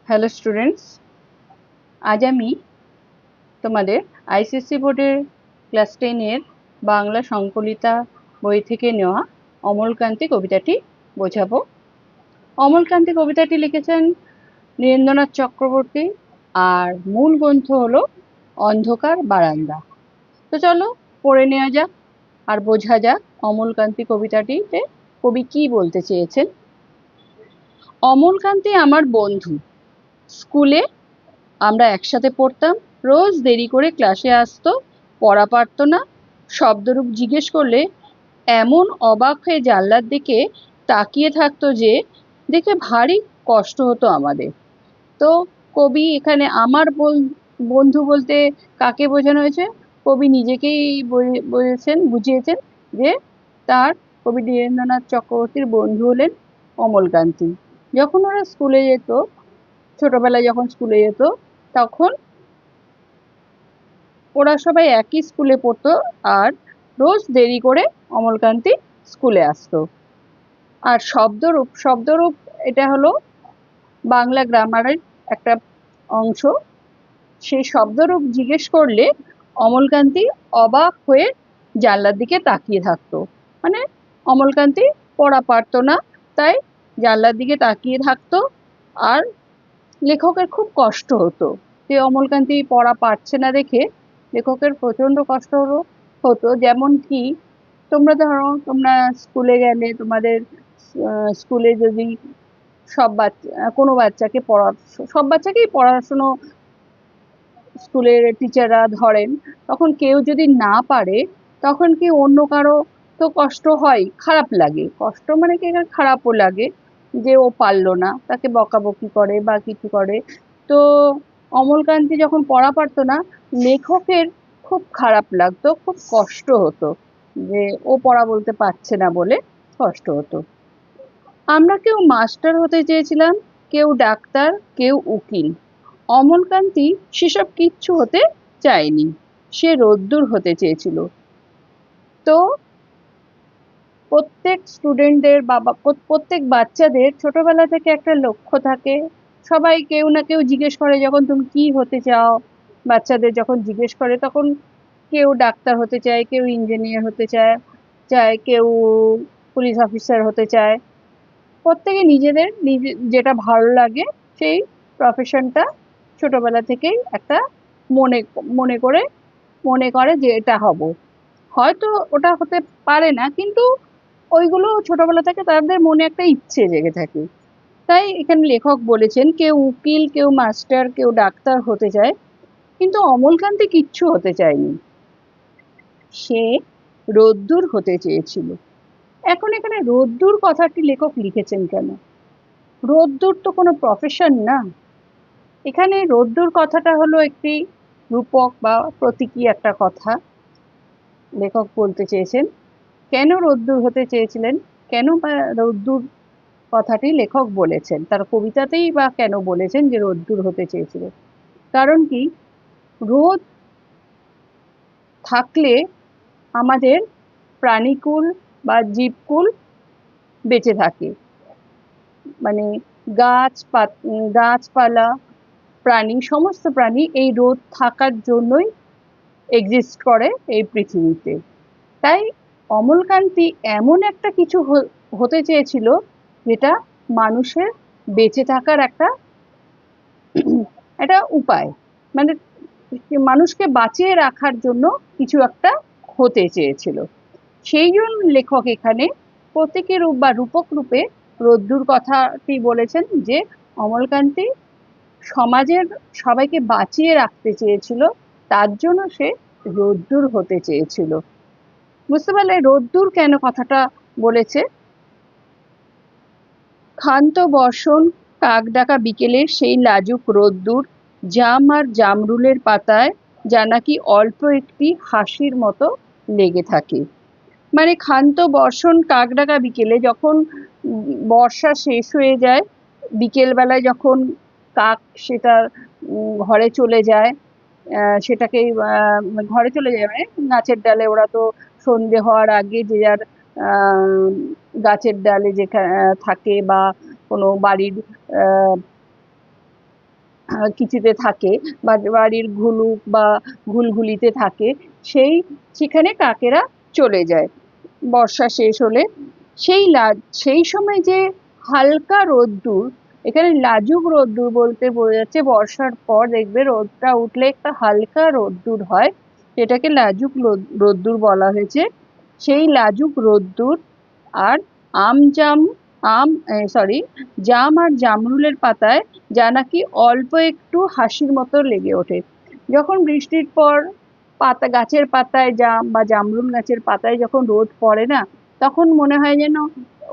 Hello students, আজ আমি তোমাদের আইসিএসসি বোর্ডের ক্লাস 10-এর বাংলা সংকলিতা বই থেকে নেওয়া অমলকান্তি কবিতাটি বোঝাবো। অমলকান্তি কবিতাটি লিখেছেন নীরেন্দ্রনাথ চক্রবর্তী, আর মূল গ্রন্থ হলো অন্ধকার বারান্দা। তো চলো পড়ে নেওয়া যাক আর বোঝা যাক অমলকান্তি কবিতাটিতে কবি কি বলতে চেয়েছেন। অমলকান্তি আমার বন্ধু। স্কুলে আমরা একসাথে পড়তাম। রোজ দেরি করে ক্লাসে আসতো, পড়া পারতো না। শব্দরূপ জিজ্ঞেস করলে এমন অবাক হয়ে জানলার দিকে তাকিয়ে থাকতো যে দেখে ভারী কষ্ট হতো আমাদের। তো কবি এখানে আমার বন্ধু বলতে কাকে বোঝানো হয়েছে? কবি নিজেকেই বুঝিয়েছেন যে তার কবি নীরেন্দ্রনাথ চক্রবর্তীর বন্ধু হলেন অমলকান্তি। যখন ওরা স্কুলে যেত, ছোটবেলায় যখন স্কুলে যেত, তখন ওরা সবাই একই স্কুলে পড়তো, আর রোজ দেরি করে অমলকান্তি স্কুলে আসতো। আর শব্দরূপ এটা হলো বাংলা গ্রামারের একটা অংশ। সেই শব্দরূপ জিজ্ঞেস করলে অমলকান্তি অবাক হয়ে জানলার দিকে তাকিয়ে থাকতো। মানে অমলকান্তি পড়া পারতো না, তাই জানলার দিকে তাকিয়ে থাকতো। আর লেখকের খুব কষ্ট হতো যে অমলকান্তি পড়া পারছে না দেখে লেখকের প্রচন্ড কষ্ট হতো। যেমন কি, তোমরা স্কুলে গেলে, তোমাদের স্কুলে যদি কোনো বাচ্চাকে সব বাচ্চাকেই পড়াশুনো স্কুলের টিচাররা ধরেন, তখন কেউ যদি না পারে, তখন কি অন্য কারো তো কষ্ট হয়, খারাপ লাগে। কষ্ট মানে কি, খারাপও লাগে যে ও পারলো না, তাকে বকাবকি করে বা কিছু করে। তো অমলকান্তি যখন পড়া পারতো না, লেখকের খুব খারাপ লাগতো, খুব কষ্ট হতো যে ও পড়া বলতে পারছে না বলে কষ্ট হতো। আমরা কেউ মাস্টার হতে চেয়েছিলাম, কেউ ডাক্তার, কেউ উকিল। অমলকান্তি সেসব কিচ্ছু হতে চায়নি, সে রোদ্দুর হতে চেয়েছিল। তো প্রত্যেক বাচ্চাদের ছোটবেলা থেকে একটা লক্ষ্য থাকে। সবাই কেউ না কেউ জিজ্ঞেস করে, যখন তুমি কি হতে চাও, বাচ্চাদের যখন জিজ্ঞেস করে, তখন কেউ ডাক্তার হতে চায়, কেউ ইঞ্জিনিয়ার হতে চায়, কেউ পুলিশ অফিসার হতে চায়। প্রত্যেকে নিজেদের যেটা ভালো লাগে সেই প্রফেশনটা ছোটবেলা থেকেই একটা মনে মনে করে মনে করে যে এটা হব। হয়তো ওটা হতে পারে না, কিন্তু ওইগুলো ছোটবেলা থেকে তাদের মনে একটা ইচ্ছে জেগে থাকে। তাই এখানে লেখক বলেছেন কেউ উকিল, কেউ মাস্টার, কেউ ডাক্তার হতে চায়, কিন্তু অমলকান্তি কিচ্ছু হতে চায়নি, সে রোদ্দুর হতে চেয়েছিল। এখন এখানে রোদ্দুর কথাটি লেখক লিখেছেন কেন? রোদ্দুর তো কোনো প্রফেশন না। এখানে রোদ্দুর কথাটা হলো একটি রূপক বা প্রতীকী একটা কথা। লেখক বলতে চেয়েছেন কেন রোদ্দুর হতে চেয়েছিলেন, কেন বা রোদ্দুর কথাটি লেখক বলেছেন, তার কবিতাতেই বা কেন বলেছেন যে রোদ্দুর হতে চেয়েছিলেন। কারণ কি, রোদ থাকলে আমাদের প্রাণীকুল বা জীবকুল বেঁচে থাকে। মানে গাছপালা, প্রাণী, সমস্ত প্রাণী এই রোদ থাকার জন্যই এক্সিস্ট করে এই পৃথিবীতে। তাই অমলকান্তি এমন একটা কিছু হতে চেয়েছিল যেটা মানুষের বেঁচে থাকার একটা উপায়, মানে মানুষকে বাঁচিয়ে রাখার জন্য কিছু একটা হতে চেয়েছিল। সেই জন্য লেখক এখানে প্রতীকী রূপ বা রূপক রূপে রোদ্দুর কথাটি বলেছেন যে অমলকান্তি সমাজের সবাইকে বাঁচিয়ে রাখতে চেয়েছিল, তার জন্য সে রোদ্দুর হতে চেয়েছিল। বুঝতে পারলে রোদ্দুর কেন কথাটা বলেছে? ক্ষান্ত বর্ষণ, কাক ডাকা বিকেলের সেই লাজুক রোদ্দুর, জাম আর জামরুলের পাতায় যা নাকি অল্প একটি হাসির মতো লেগে থাকে। মানে ক্ষান্ত বর্ষণ, কাক ডাকা বিকেলে, যখন বর্ষা শেষ হয়ে যায়, বিকেল বেলায় যখন কাক সেটা ঘরে চলে যায়, সেটাকে ঘরে চলে যায়, মানে গাছের ডালে, ওরা তো সন্ধে হওয়ার আগে যে যার গাছের ডালে যেখানে থাকে বা কোনো বাড়ির কিছুতে থাকে বা বাড়ির ঘুলুক বা ঘুলঘুলিতে থাকে, সেখানে কাকেরা চলে যায় বর্ষা শেষ হলে। সেই সময় যে হালকা রোদ্দুর, এখানে লাজুক রোদ্দুর বলতে বোঝা যাচ্ছে বর্ষার পর দেখবে রোদটা উঠলে একটা হালকা রোদ্দুর হয়, যেটাকে লাজুক রোদ্দুর বলা হয়েছে। সেই লাজুক রোদ্দুর আর আম জাম আম সরি জাম আর জামরুলের পাতায় যা নাকি অল্প একটু হাসির মতো লেগে ওঠে। যখন বৃষ্টির পর গাছের পাতায় জাম বা জামরুল গাছের পাতায় যখন রোদ পড়ে না, তখন মনে হয় যেন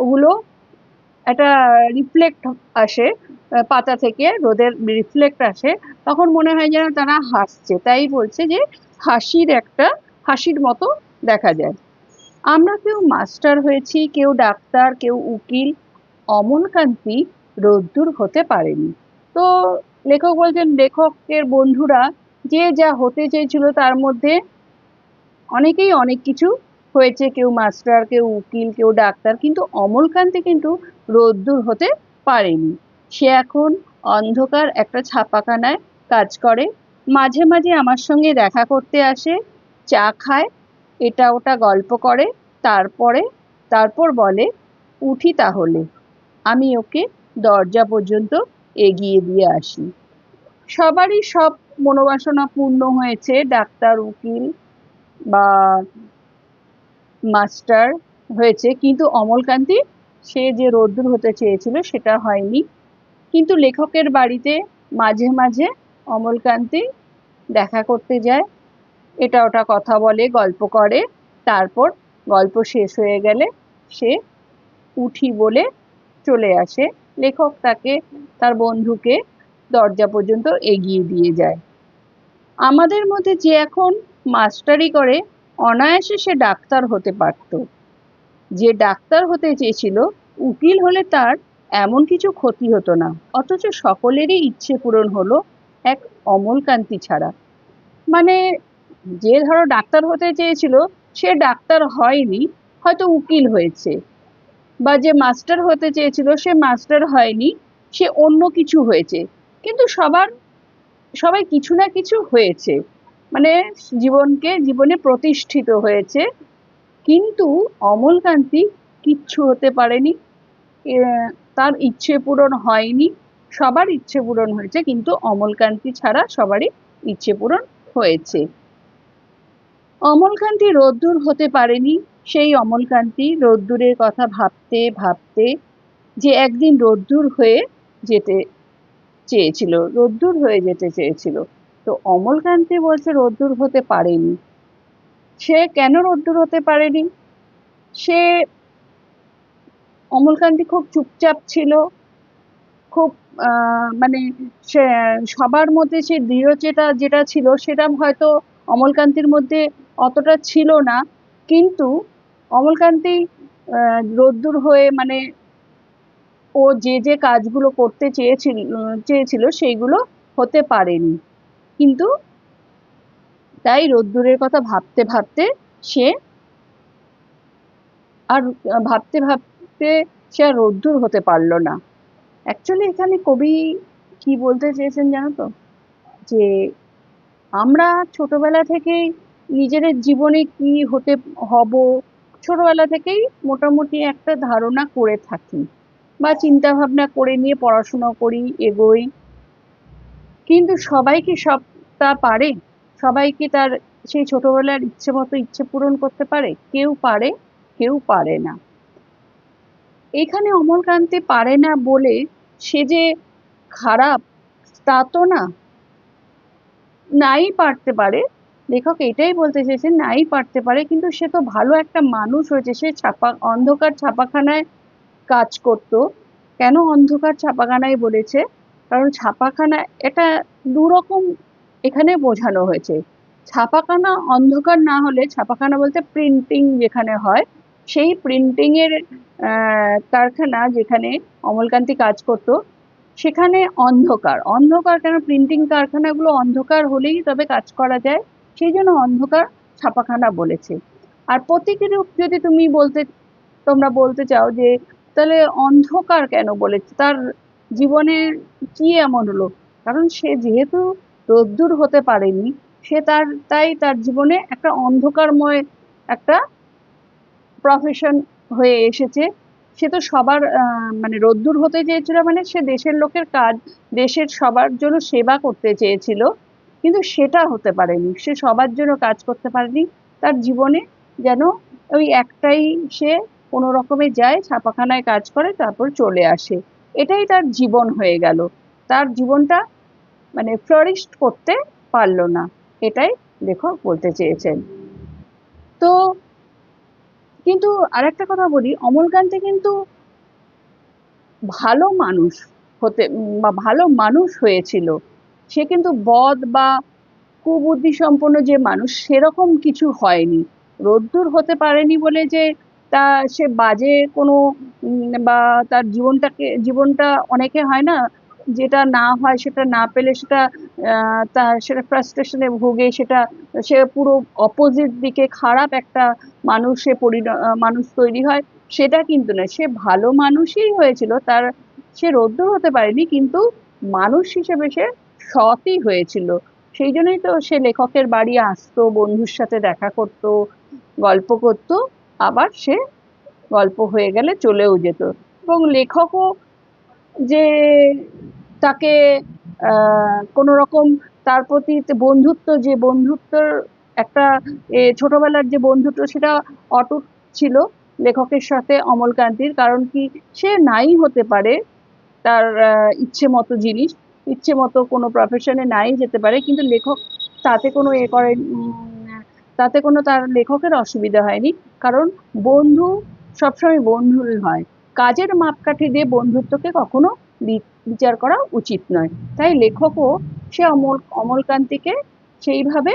ওগুলো একটা রিফ্লেক্ট আসে, পাতা থেকে রোদের রিফ্লেক্ট আসে, তখন মনে হয় যেন তারা হাসছে, তাই বলছে যে হাসির মতো দেখা যায়। আমরা কেউ মাস্টার হয়েছি, কেউ ডাক্তার, কেউ উকিল, অমলকান্তি রোদ্দুর হতে পারেনি। তো লেখক বলছেন লেখকের বন্ধুরা যে যা হতে চেয়েছিল তার মধ্যে অনেকেই অনেক কিছু হয়েছে, কেউ মাস্টার, কেউ উকিল, কেউ ডাক্তার, কিন্তু অমলকান্তি কিন্তু রোদ্দুর হতে পারেনি। সে এখন অন্ধকার একটা ছাপাখানায় কাজ করে, মাঝে মাঝে আমার সঙ্গে দেখা করতে আসে, চা খায়, এটা ওটা গল্প করে, তারপরে তারপর বলে উঠি তাহলে। আমি ওকে দরজা পর্যন্ত এগিয়ে দিয়ে আসি। সবারই সব মনোবাসনা পূর্ণ হয়েছে, ডাক্তার, উকিল বা মাস্টার হয়েছে, কিন্তু অমলকান্তি সে যে রোদ্দুর হতে চেয়েছিল সেটা হয়নি। কিন্তু লেখকের বাড়িতে মাঝে মাঝে অমলকান্তি দেখা করতে যায়, এটা ওটা কথা বলে, গল্প করে, তারপর গল্প শেষ হয়ে গেলে সে উঠি বলে চলে আসে। লেখক তার বন্ধুকে দরজা পর্যন্ত এগিয়ে দিয়ে যায়। আমাদের মধ্যে যে এখন মাস্টারি করে, অনায়াসে সে ডাক্তার হতে পারত। যে ডাক্তার হতে চেয়েছিল, উকিল হলে তার এমন কিছু ক্ষতি হতো না, অথচ সকলেরই ইচ্ছে পূরণ হলো, এক অমলকান্তি ছাড়া। মানে যে ধরো ডাক্তার হতে চেয়েছিল সে ডাক্তার হয়নি, হয়তো উকিল হয়েছে, বা যে মাস্টার হতে চেয়েছিল সে মাস্টার হয়নি, সে অন্য কিছু হয়েছে। কিন্তু সবাই কিছু না কিছু হয়েছে, মানে জীবনে প্রতিষ্ঠিত হয়েছে। কিন্তু অমলকান্তি কিচ্ছু হতে পারেনি, তার ইচ্ছে পূরণ হয়নি। সবার ইচ্ছে পূরণ হয়েছে, কিন্তু অমলকান্তি ছাড়া সবারই ইচ্ছে পূরণ হয়েছে। অমলকান্তি রোদ্দুর হতে পারেনি। সেই অমলকান্তি রোদ্দুরের কথা ভাবতে ভাবতে যে একদিন রোদ্দুর হয়ে যেতে চেয়েছিল। তো অমলকান্তি বলছে রোদ্দুর হতে পারেনি। সে কেন রোদ্দুর হতে পারেনি? সে অমলকান্তি খুব চুপচাপ ছিল, খুব মানে সে সবার মধ্যে সে দৃঢ়চেতা যেটা ছিল সেটা হয়তো অমলকান্তির মধ্যে অতটা ছিল না। কিন্তু অমলকান্তি রোদ্দুর হয়ে মানে ও যে কাজগুলো করতে চেয়েছিল সেইগুলো হতে পারেনি। কিন্তু তাই রোদ্দুরের কথা ভাবতে ভাবতে সে আর ভাবতে ভাবতে সে আর রোদ্দুর হতে পারলো না। অ্যাকচুয়ালি এখানে কবি কি বলতে চেয়েছেন জানো তো, যে আমরা ছোটবেলা থেকেই নিজেদের জীবনে কি হতে হব, ছোটবেলা থেকেই মোটামুটি একটা ধারণা করে থাকি বা চিন্তা ভাবনা করে নিয়ে পড়াশোনা করি, এগোই। কিন্তু সবাই কি সবটা পারে? সবাই কি তার সেই ছোটবেলার ইচ্ছে মতো ইচ্ছে পূরণ করতে পারে? কেউ পারে, কেউ পারে না। এখানে অমলকান্তি পারে না বলে সে যে খারাপ তা তো না। নাই পারতে পারে, লেখক এটাই বলতে চেয়েছেন, নাই পারতে পারে, কিন্তু সে তো ভালো একটা মানুষ হয়েছে। সে অন্ধকার ছাপাখানায় কাজ করতো। কেন অন্ধকার ছাপাখানায় বলেছে? কারণ ছাপাখানা এটা দুরকম এখানে বোঝানো হয়েছে। ছাপাখানা অন্ধকার না হলে, ছাপাখানা বলতে প্রিন্টিং যেখানে হয়, সেই প্রিন্টিং এর কারখানা যেখানে অমলকান্তি কাজ করতো সেখানে অন্ধকার। অন্ধকার কেন? প্রিন্টিং কারখানাগুলো অন্ধকার হলেই তবে কাজ করা যায়, সেই জন্য অন্ধকার ছাপাখানা বলেছে। আর প্রতীকী রূপ যদি তোমরা বলতে চাও যে তাহলে অন্ধকার কেন বলেছে, তার জীবনে কি এমন হলো? কারণ সে যেহেতু রোদ্দুর হতে পারেনি, সে তাই তার জীবনে একটা অন্ধকারময় একটা প্রফেশন হয়ে এসেছে। সে তো সবার মানে রোদ্দুর হতে চেয়েছিল, মানে সে দেশের লোকের কাজ, দেশের সবার জন্য সেবা করতে চেয়েছিল, কিন্তু সেটা হতে পারেনি, সে সবার জন্য কাজ করতে পারেনি। তার জীবনে যেন ওই একটাই, সে কোনো রকমে যায়, ছাপাখানায় কাজ করে, তারপর চলে আসে, এটাই তার জীবন হয়ে গেল। তার জীবনটা মানে ফ্লোরিশ করতে পারলো না, এটাই লেখক বলতে চেয়েছেন। তো কিন্তু আরেকটা কথা বলি, অমলকান্তি কিন্তু ভালো মানুষ বা ভালো মানুষ হয়েছিল। সে কিন্তু বদ বা কুবুদ্ধি সম্পন্ন যে মানুষ সেরকম কিছু হয়নি। রোদ্দুর হতে পারেনি বলে যে তা সে বাজে কোনো বা তার জীবনটা অনেকে হয় না, যেটা না হয় সেটা না পেলে সেটা সেটা ফ্রাস্ট্রেশনে ভোগে, সেটা সে পুরো অপোজিট দিকে খারাপ একটা মানুষ তৈরি হয়, সেটা কিন্তু না। সে ভালো মানুষই হয়েছিল, সে রোদ্দুর হতে পারেনি, কিন্তু মানুষ হিসেবে সে সৎই হয়েছিল। সেই জন্যই তো সে লেখকের বাড়ি আসতো, বন্ধুর সাথে দেখা করতো, গল্প করতো, আবার সে গল্প হয়ে গেলে চলেও যেত। এবং লেখকও যে তাকে কোনো রকম তার প্রতি যে বন্ধুত্বর একটা ছোটবেলার যে বন্ধুত্ব, সেটা অটুট ছিল লেখকের সাথে অমলকান্তির। কারণ কি, সে নাই হতে পারে তার ইচ্ছে মতো জিনিস, ইচ্ছে মতো কোনো প্রফেশনে নাই যেতে পারে, কিন্তু লেখক তাতে কোনো তাতে কোনো তার লেখকের অসুবিধা হয়নি। কারণ বন্ধু সবসময় বন্ধুই হয়, কাজের মাপকাঠি দিয়ে বন্ধুত্বকে কখনো বিচার করা উচিত নয়। তাই লেখকও সে অমলকান্তিকে সেইভাবে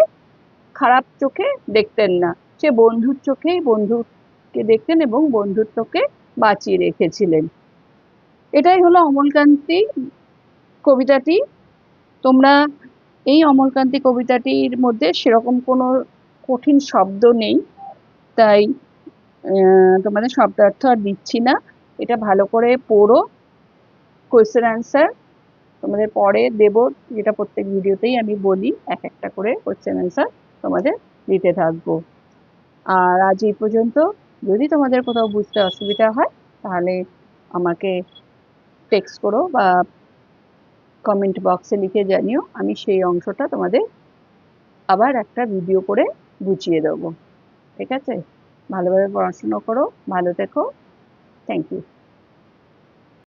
খারাপ চোখে দেখতেন না, সে বন্ধুর চোখেই বন্ধুকে দেখতেন এবং বন্ধুত্বকে বাঁচিয়ে রেখেছিলেন। এটাই হলো অমলকান্তি কবিতাটি। তোমরা এই অমলকান্তি কবিতাটির মধ্যে সেরকম কোনো কঠিন শব্দ নেই, তাই তোমাদের শব্দার্থ আর দিচ্ছি না। এটা ভালো করে পড়ো, কোয়েশ্চেন অ্যান্সার তোমাদের পরে দেব, যেটা প্রত্যেক ভিডিওতেই আমি বলি, এক একটা করে কোয়েশ্চেন অ্যান্সার তোমাদের দিতে থাকবো। আর আজ এই পর্যন্ত। যদি তোমাদের কোথাও বুঝতে অসুবিধা হয় তাহলে আমাকে টেক্সট করো বা কমেন্ট বক্সে লিখে জানিও, আমি সেই অংশটা তোমাদের আবার একটা ভিডিও করে বুঝিয়ে দেবো। ঠিক আছে? ভালোভাবে পড়াশোনা করো, ভালো থেকো। Thank you.